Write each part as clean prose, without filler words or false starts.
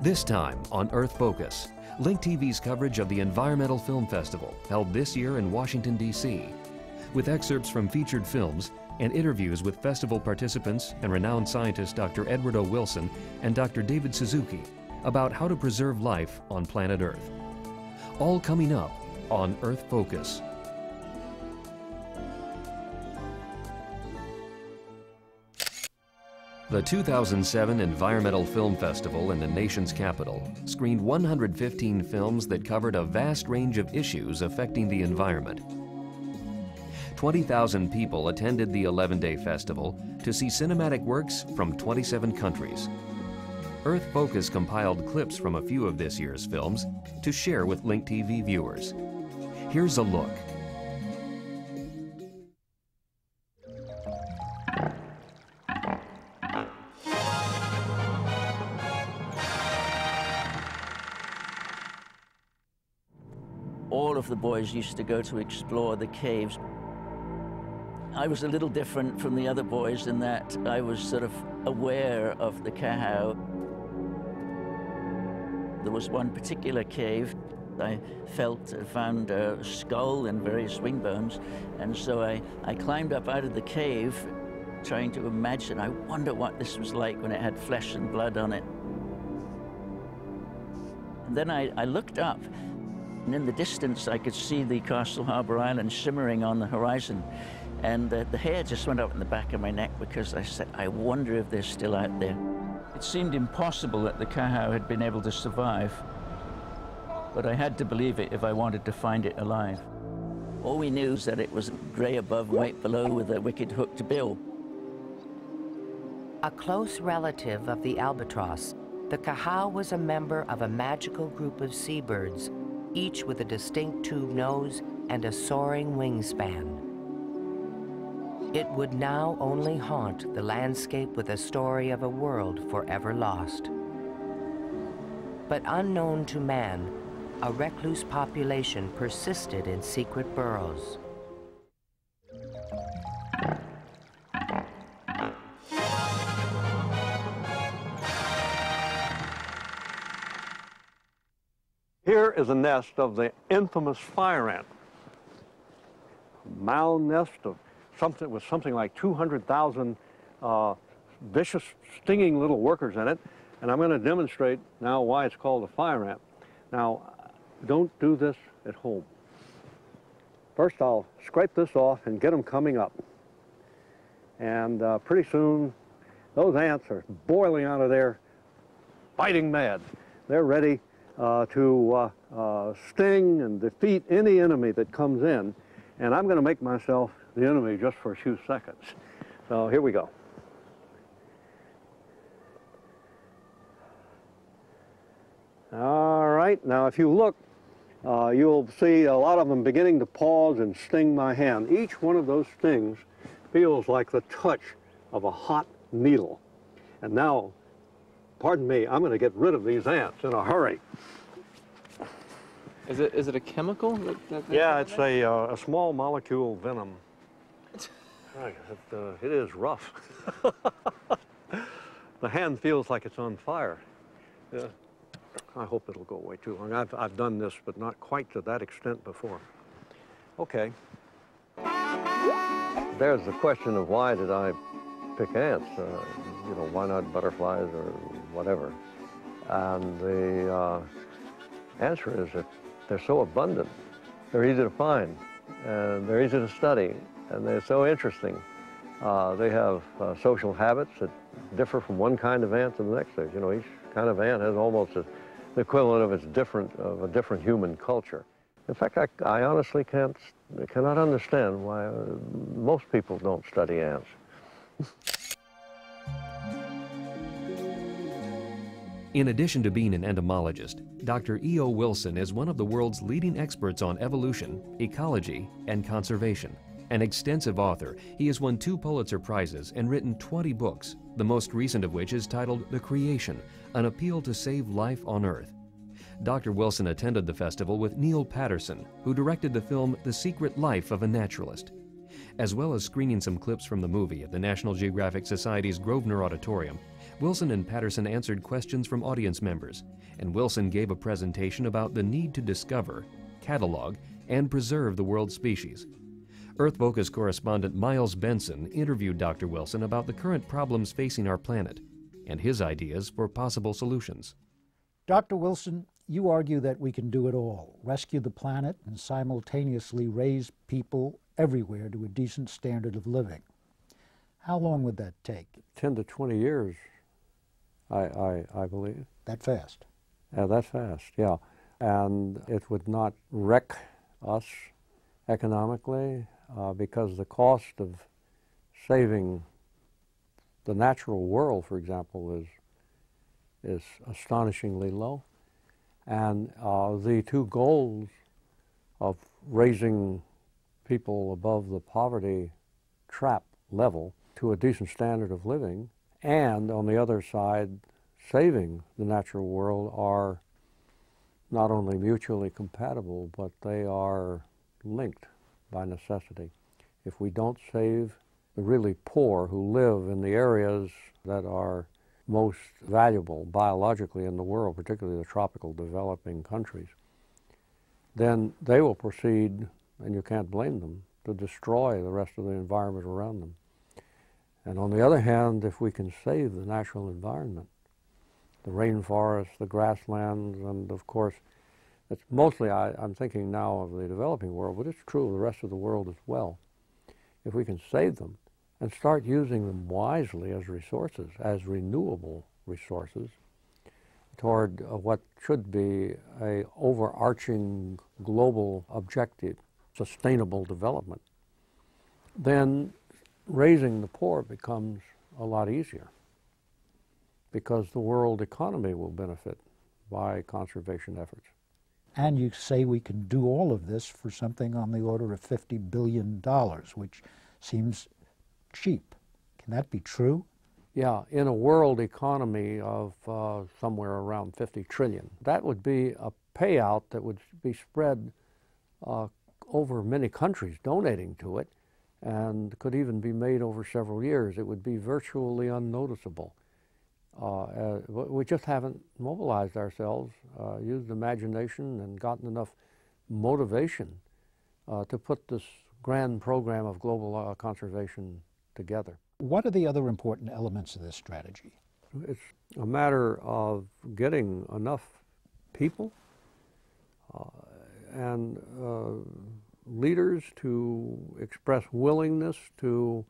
This time on Earth Focus, Link TV's coverage of the Environmental Film Festival held this year in Washington, D.C. With excerpts from featured films and interviews with festival participants and renowned scientists Dr. Edward O. Wilson and Dr. David Suzuki about how to preserve life on planet Earth. All coming up on Earth Focus. The 2007 Environmental Film Festival in the nation's capital screened 115 films that covered a vast range of issues affecting the environment. 20,000 people attended the 11-day festival to see cinematic works from 27 countries. Earth Focus compiled clips from a few of this year's films to share with Link TV viewers. Here's a look. All of the boys used to go to explore the caves. I was a little different from the other boys in that I was sort of aware of the Cahao. There was one particular cave I found a skull and various wing bones, and so I climbed up out of the cave trying to imagine, I wonder what this was like when it had flesh and blood on it. And then I looked up, and in the distance I could see the Castle Harbor Island shimmering on the horizon. And the hair just went up in the back of my neck because I said, I wonder if they're still out there. It seemed impossible that the Cahao had been able to survive, but I had to believe it if I wanted to find it alive. All we knew is that it was gray above, white below, with a wicked hooked bill. A close relative of the albatross, the Cahao was a member of a magical group of seabirds, each with a distinct tube nose and a soaring wingspan. It would now only haunt the landscape with a story of a world forever lost. But unknown to man, a recluse population persisted in secret burrows. Here is a nest of the infamous fire ant. A mound nest of something like 200,000 vicious, stinging little workers in it, and I'm going to demonstrate now why it's called a fire ant. Now, don't do this at home. First, I'll scrape this off and get them coming up. And pretty soon, those ants are boiling out of there, fighting mad. They're ready to sting and defeat any enemy that comes in, and I'm going to make myself the enemy just for a few seconds. So here we go. All right, now if you look, you'll see a lot of them beginning to pause and sting my hand. Each one of those stings feels like the touch of a hot needle. And now, pardon me, I'm going to get rid of these ants in a hurry. Is it a chemical? Yeah, it's a small molecule venom. It is rough. The hand feels like it's on fire. I hope it'll go away too long. I've done this, but not quite to that extent before. Okay. There's the question of why did I pick ants? You know, why not butterflies or whatever? And the answer is that they're so abundant. They're easy to find, and they're easy to study, and they're so interesting. They have social habits that differ from one kind of ant to the next. You know, each kind of ant has almost the equivalent of a different human culture. In fact, I honestly cannot understand why most people don't study ants. In addition to being an entomologist, Dr. E.O. Wilson is one of the world's leading experts on evolution, ecology, and conservation. An extensive author, he has won 2 Pulitzer Prizes and written 20 books, the most recent of which is titled The Creation, an appeal to save life on Earth. Dr. Wilson attended the festival with Neil Patterson, who directed the film The Secret Life of a Naturalist. As well as screening some clips from the movie at the National Geographic Society's Grosvenor Auditorium, Wilson and Patterson answered questions from audience members, and Wilson gave a presentation about the need to discover, catalog, and preserve the world's species. Earth Focus correspondent Miles Benson interviewed Dr. Wilson about the current problems facing our planet and his ideas for possible solutions. Dr. Wilson, you argue that we can do it all, rescue the planet and simultaneously raise people everywhere to a decent standard of living. How long would that take? 10 to 20 years, I believe. That fast? Yeah, that's fast, yeah. And it would not wreck us economically because the cost of saving the natural world, for example, is astonishingly low. And the two goals of raising people above the poverty trap level to a decent standard of living, and on the other side, saving the natural world, are not only mutually compatible, but they are linked by necessity. If we don't save the really poor who live in the areas that are most valuable biologically in the world, particularly the tropical developing countries, then they will proceed, and you can't blame them, to destroy the rest of the environment around them. And on the other hand, if we can save the natural environment, the rainforests, the grasslands, and of course, it's mostly, I'm thinking now of the developing world, but it's true of the rest of the world as well. If we can save them and start using them wisely as resources, as renewable resources, toward what should be a overarching global objective, sustainable development, then raising the poor becomes a lot easier because the world economy will benefit by conservation efforts. And you say we can do all of this for something on the order of $50 billion, which seems cheap. Can that be true? Yeah, in a world economy of somewhere around 50 trillion, that would be a payout that would be spread over many countries donating to it, and could even be made over several years. It would be virtually unnoticeable. We just haven't mobilized ourselves, used imagination, and gotten enough motivation to put this grand program of global conservation together. What are the other important elements of this strategy? It's a matter of getting enough people and leaders to express willingness to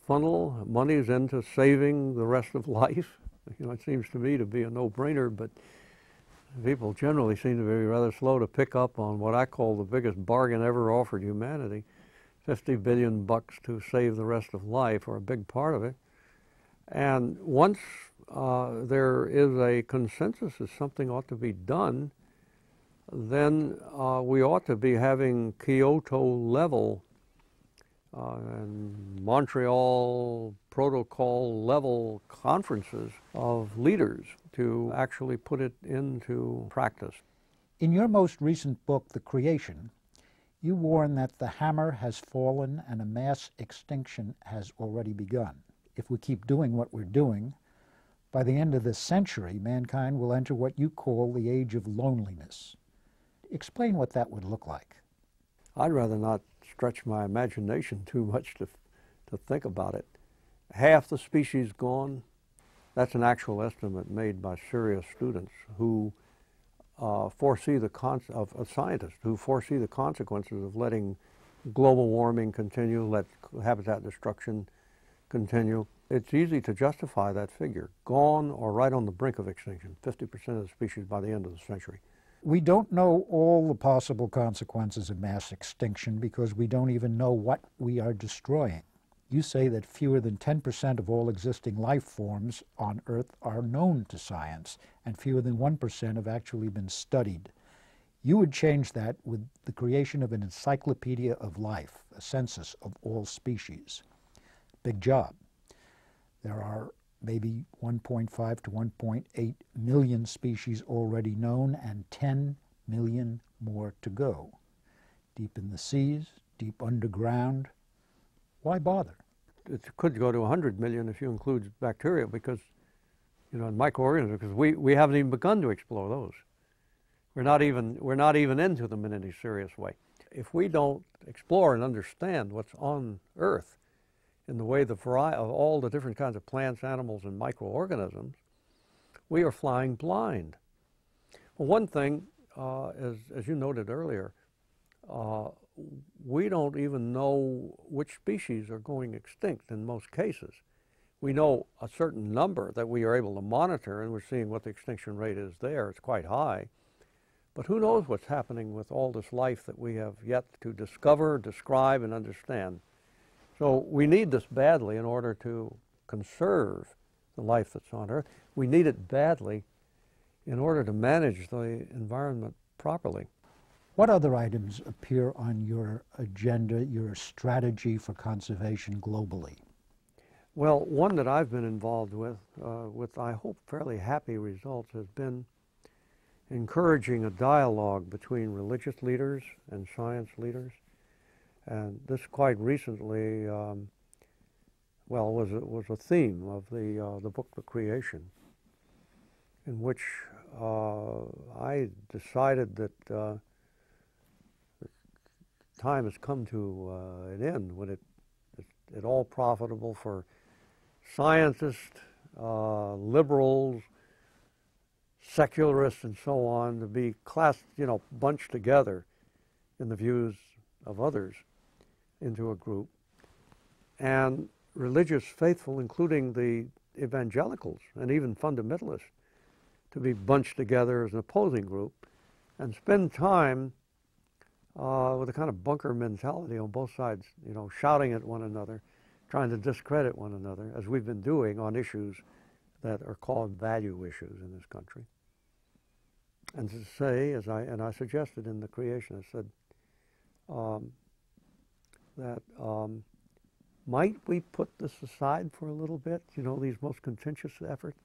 funnel monies into saving the rest of life. You know, it seems to me to be a no-brainer, but people generally seem to be rather slow to pick up on what I call the biggest bargain ever offered humanity. $50 billion to save the rest of life, or a big part of it. And once there is a consensus that something ought to be done, then we ought to be having Kyoto level and Montreal protocol level conferences of leaders to actually put it into practice. In your most recent book, The Creation, you warn that the hammer has fallen and a mass extinction has already begun. If we keep doing what we're doing, by the end of this century, mankind will enter what you call the age of loneliness. Explain what that would look like. I'd rather not stretch my imagination too much to think about it. Half the species gone, that's an actual estimate made by serious students who foresee the scientists who foresee the consequences of letting global warming continue, let habitat destruction continue. It's easy to justify that figure. Gone or right on the brink of extinction, 50% of the species by the end of the century. We don't know all the possible consequences of mass extinction because we don't even know what we are destroying. You say that fewer than 10% of all existing life forms on Earth are known to science, and fewer than 1% have actually been studied. You would change that with the creation of an encyclopedia of life, a census of all species. Big job. There are maybe 1.5 to 1.8 million species already known and 10 million more to go. Deep in the seas, deep underground. Why bother? It could go to 100 million if you include bacteria, because you know, and microorganisms, because we haven't even begun to explore those. We're not even into them in any serious way. If we don't explore and understand what's on Earth in the way the variety of all the different kinds of plants, animals, and microorganisms, we are flying blind. Well, one thing, as you noted earlier, we don't even know which species are going extinct in most cases. We know a certain number that we are able to monitor, and we're seeing what the extinction rate is there. It's quite high. But who knows what's happening with all this life that we have yet to discover, describe, and understand. So we need this badly in order to conserve the life that's on Earth. We need it badly in order to manage the environment properly. What other items appear on your agenda, your strategy for conservation globally? Well, one that I've been involved with I hope fairly happy results, has been encouraging a dialogue between religious leaders and science leaders. And this quite recently, was a theme of the book, The Creation, in which I decided that the time has come to an end when it's all profitable for scientists, liberals, secularists, and so on to be bunched together in the views of others into a group, and religious faithful, including the evangelicals and even fundamentalists, to be bunched together as an opposing group and spend time with a kind of bunker mentality on both sides, shouting at one another, trying to discredit one another, as we've been doing on issues that are called value issues in this country. And to say, as I suggested in The Creation, I said that might we put this aside for a little bit, these most contentious efforts,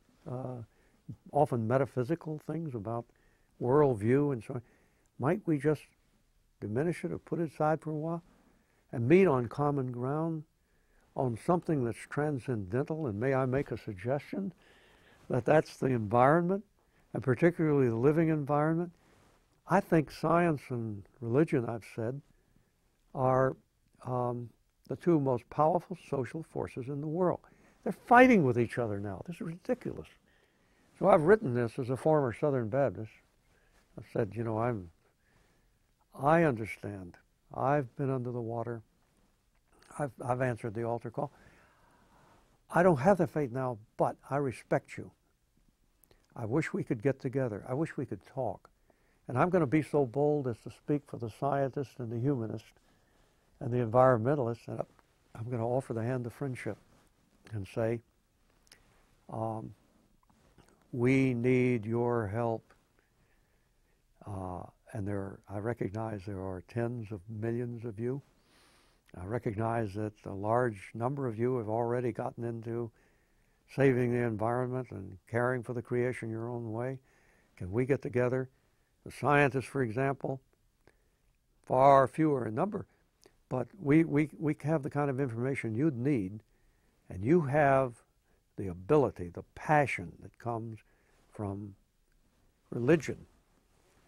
often metaphysical things about worldview and so on. Might we just diminish it or put it aside for a while and meet on common ground on something that's transcendental? And may I make a suggestion that that's the environment, and particularly the living environment? I think science and religion, I've said, are the two most powerful social forces in the world. They're fighting with each other now. This is ridiculous. So I've written this as a former Southern Baptist. I've said, I understand. I've been under the water. I've answered the altar call. I don't have the faith now, but I respect you. I wish we could get together. I wish we could talk. And I'm going to be so bold as to speak for the scientist and the humanist and the environmentalist, and I'm going to offer the hand of friendship and say, we need your help. And I recognize there are tens of millions of you. I recognize that a large number of you have already gotten into saving the environment and caring for the creation your own way. Can we get together? The scientists, for example, far fewer in number, but we have the kind of information you'd need, and you have the ability, the passion that comes from religion.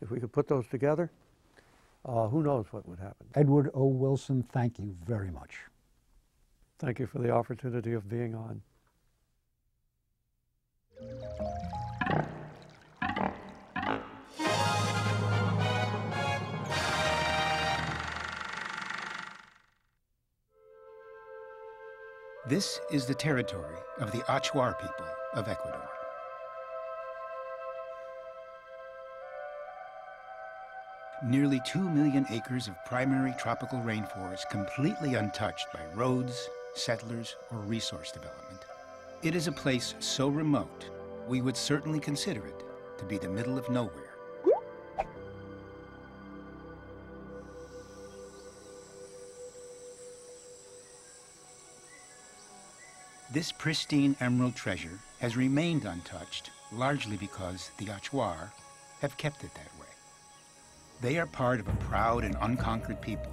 If we could put those together, who knows what would happen. Edward O. Wilson, thank you very much. Thank you for the opportunity of being on. This is the territory of the Achuar people of Ecuador. Nearly 2 million acres of primary tropical rainforest completely untouched by roads, settlers, or resource development. It is a place so remote, we would certainly consider it to be the middle of nowhere. This pristine emerald treasure has remained untouched, largely because the Achuar have kept it that way. They are part of a proud and unconquered people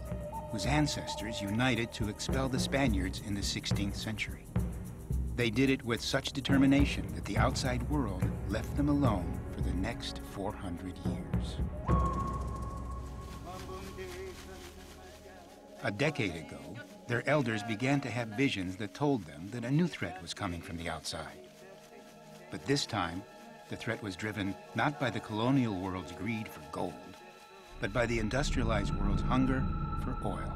whose ancestors united to expel the Spaniards in the 16th century. They did it with such determination that the outside world left them alone for the next 400 years. A decade ago, their elders began to have visions that told them that a new threat was coming from the outside. But this time, the threat was driven not by the colonial world's greed for gold, but by the industrialized world's hunger for oil.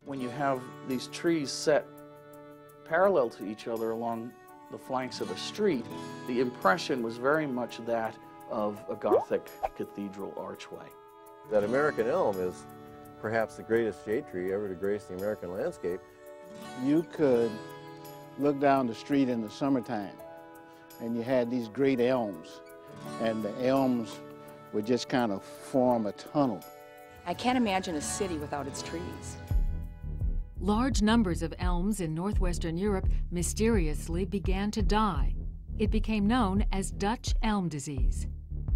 When you have these trees set parallel to each other along the flanks of a street, the impression was very much that of a Gothic cathedral archway. That American elm is perhaps the greatest shade tree ever to grace the American landscape. You could look down the street in the summertime and you had these great elms, and the elms would just kind of form a tunnel. I can't imagine a city without its trees. Large numbers of elms in northwestern Europe mysteriously began to die. It became known as Dutch elm disease.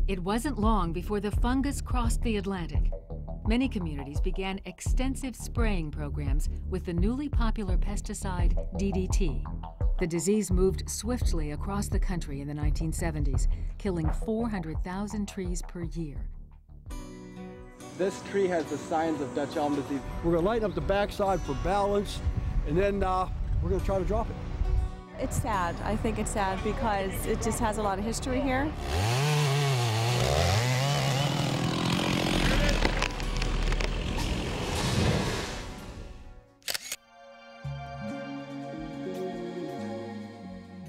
It wasn't long before the fungus crossed the Atlantic. Many communities began extensive spraying programs with the newly popular pesticide DDT. The disease moved swiftly across the country in the 1970s, killing 400,000 trees per year. This tree has the signs of Dutch elm disease. We're going to lighten up the backside for balance, and then we're going to try to drop it. It's sad. I think it's sad because it just has a lot of history here.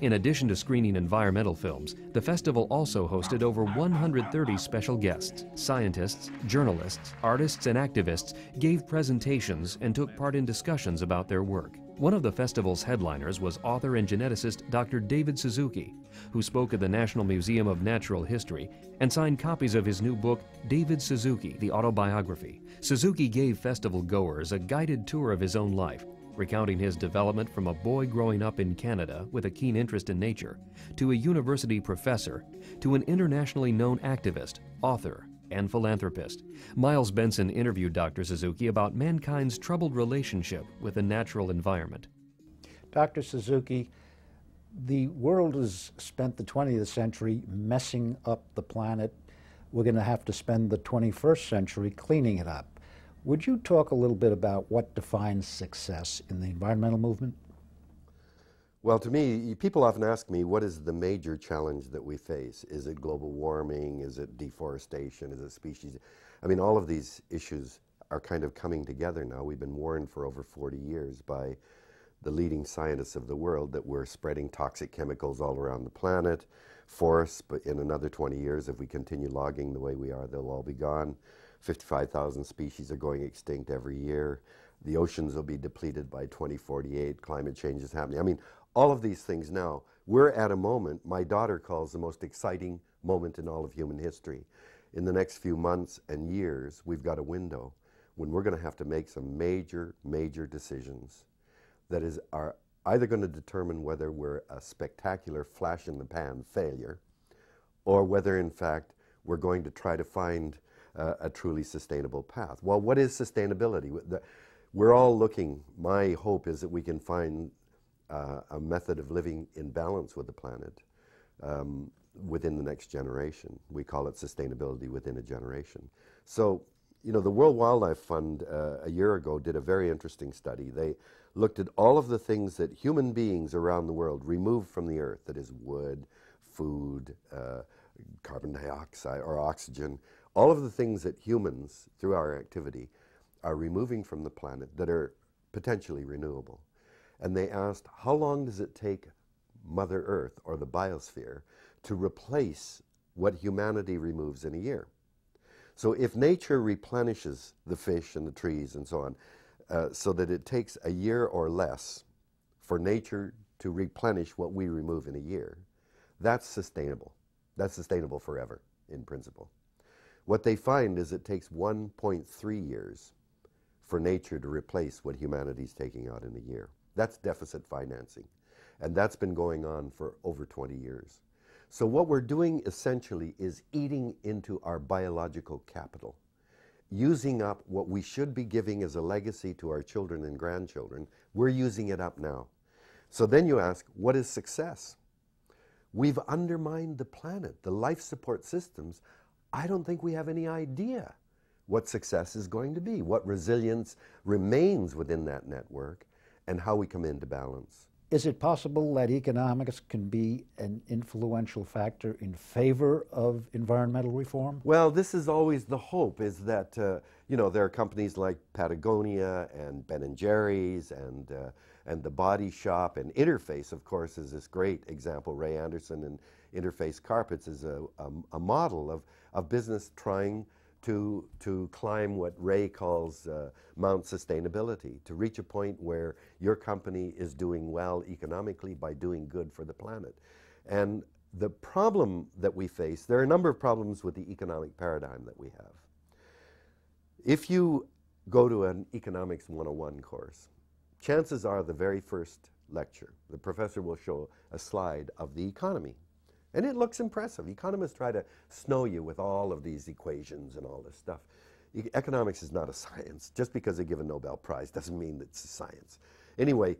In addition to screening environmental films, the festival also hosted over 130 special guests. Scientists, journalists, artists, and activists gave presentations and took part in discussions about their work. One of the festival's headliners was author and geneticist Dr. David Suzuki, who spoke at the National Museum of Natural History and signed copies of his new book, David Suzuki, The Autobiography. Suzuki gave festival goers a guided tour of his own life, recounting his development from a boy growing up in Canada with a keen interest in nature, to a university professor, to an internationally known activist, author, and philanthropist. Miles Benson interviewed Dr. Suzuki about mankind's troubled relationship with the natural environment. Dr. Suzuki, the world has spent the 20th century messing up the planet. We're going to have to spend the 21st century cleaning it up. Would you talk a little bit about what defines success in the environmental movement? Well, to me, people often ask me, what is the major challenge that we face? Is it global warming? Is it deforestation? Is it species? I mean, all of these issues are kind of coming together now. We've been warned for over 40 years by the leading scientists of the world that we're spreading toxic chemicals all around the planet. Forests, but in another 20 years, if we continue logging the way we are, they'll all be gone. 55,000 species are going extinct every year. The oceans will be depleted by 2048. Climate change is happening. I mean, all of these things now, we're at a moment my daughter calls the most exciting moment in all of human history. In the next few months and years, we've got a window when we're going to have to make some major, major decisions that are either going to determine whether we're a spectacular flash-in-the-pan failure or whether, in fact, we're going to try to find a truly sustainable path. Well, what is sustainability? We're all looking. My hope is that we can find a method of living in balance with the planet within the next generation. We call it sustainability within a generation. So, you know, the World Wildlife Fund a year ago did a very interesting study. They looked at all of the things that human beings around the world remove from the earth, that is wood, food, carbon dioxide or oxygen, all of the things that humans, through our activity, are removing from the planet that are potentially renewable. And they asked, how long does it take Mother Earth, or the biosphere, to replace what humanity removes in a year? So if nature replenishes the fish and the trees and so on, so that it takes a year or less for nature to replenish what we remove in a year, that's sustainable. That's sustainable forever, in principle. What they find is it takes 1.3 years for nature to replace what humanity's taking out in a year. That's deficit financing. And that's been going on for over 20 years. So what we're doing essentially is eating into our biological capital, using up what we should be giving as a legacy to our children and grandchildren. We're using it up now. So then you ask, what is success? We've undermined the planet, the life support systems. I don't think we have any idea what success is going to be, what resilience remains within that network, and how we come into balance. Is it possible that economics can be an influential factor in favor of environmental reform? Well, this is always the hope, is that, you know, there are companies like Patagonia and Ben & Jerry's and the Body Shop, and Interface, of course, is this great example. Ray Anderson and Interface Carpets is a model of business trying to climb what Ray calls Mount Sustainability, to reach a point where your company is doing well economically by doing good for the planet. And the problem that we face, there are a number of problems with the economic paradigm that we have. If you go to an Economics 101 course, chances are the very first lecture, the professor will show a slide of the economy. And it looks impressive. Economists try to snow you with all of these equations and all this stuff. Economics is not a science. Just because they give a Nobel Prize doesn't mean that it's a science. Anyway,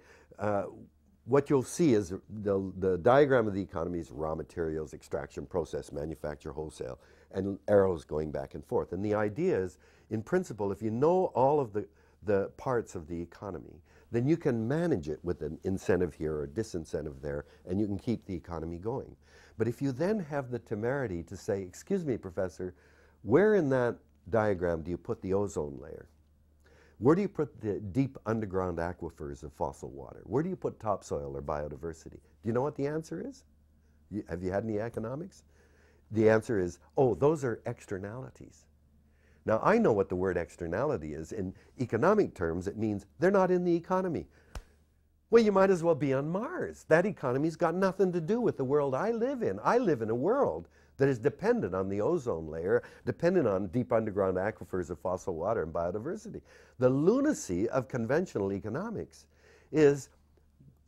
what you'll see is the diagram of the economy is raw materials, extraction, process, manufacture, wholesale, and arrows going back and forth. And the idea is, in principle, if you know all of the parts of the economy, then you can manage it with an incentive here or disincentive there, and you can keep the economy going. But if you then have the temerity to say, excuse me, Professor, where in that diagram do you put the ozone layer? Where do you put the deep underground aquifers of fossil water? Where do you put topsoil or biodiversity? Do you know what the answer is? Have you had any economics? The answer is, oh, those are externalities. Now, I know what the word externality is. In economic terms, it means they're not in the economy. Well, you might as well be on Mars. That economy's got nothing to do with the world I live in. I live in a world that is dependent on the ozone layer, dependent on deep underground aquifers of fossil water and biodiversity. The lunacy of conventional economics is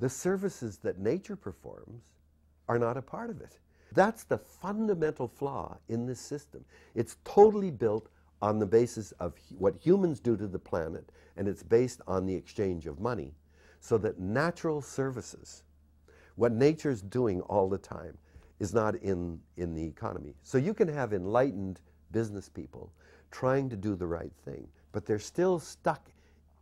the services that nature performs are not a part of it. That's the fundamental flaw in this system. It's totally built on the basis of what humans do to the planet, and it's based on the exchange of money, so that natural services, what nature's doing all the time, is not in the economy. So you can have enlightened business people trying to do the right thing, but they're still stuck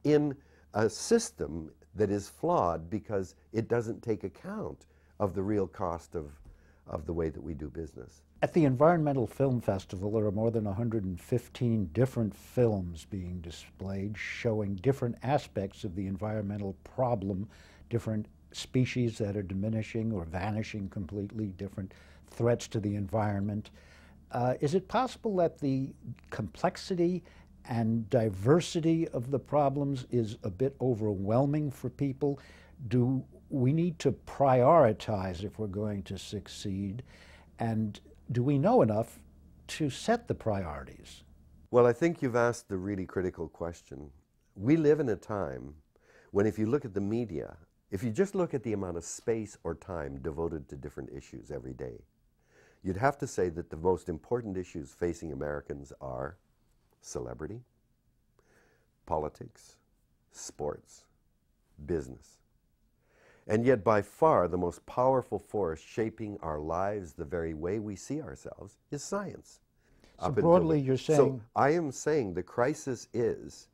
in a system that is flawed because it doesn't take account of the real cost of the way that we do business. At the Environmental Film Festival, there are more than 115 different films being displayed showing different aspects of the environmental problem, different species that are diminishing or vanishing completely, different threats to the environment. Is it possible that the complexity and diversity of the problems is a bit overwhelming for people? Do we need to prioritize if we're going to succeed? And do we know enough to set the priorities? Well, I think you've asked the really critical question. We live in a time when, if you look at the media, if you just look at the amount of space or time devoted to different issues every day, you'd have to say that the most important issues facing Americans are celebrity, politics, sports, business. And yet, by far, the most powerful force shaping our lives, the very way we see ourselves, is science. So broadly, you're saying... So I am saying the crisis is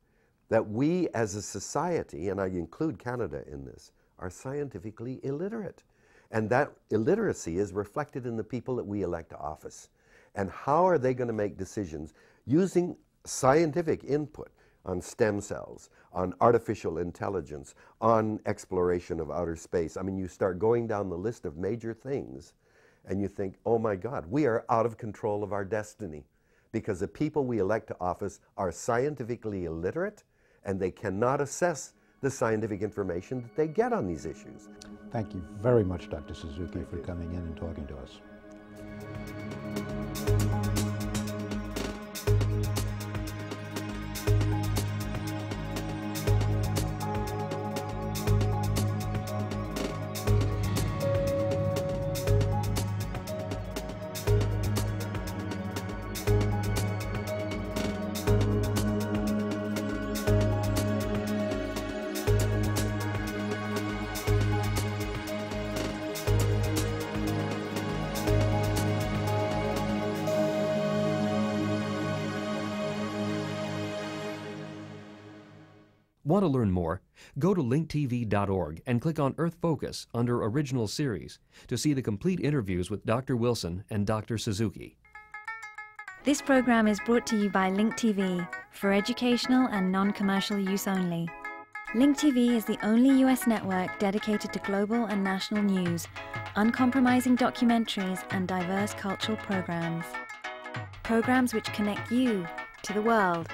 that we as a society, and I include Canada in this, are scientifically illiterate. And that illiteracy is reflected in the people that we elect to office. And how are they going to make decisions using scientific input on stem cells, on artificial intelligence, on exploration of outer space? I mean, you start going down the list of major things and you think, oh my God, we are out of control of our destiny because the people we elect to office are scientifically illiterate and they cannot assess the scientific information that they get on these issues. Thank you very much, Dr. Suzuki, for coming in and talking to us. Want to learn more? Go to linktv.org and click on Earth Focus under Original Series to see the complete interviews with Dr. Wilson and Dr. Suzuki. This program is brought to you by Link TV for educational and non-commercial use only. Link TV is the only US network dedicated to global and national news, uncompromising documentaries, and diverse cultural programs. Programs which connect you to the world.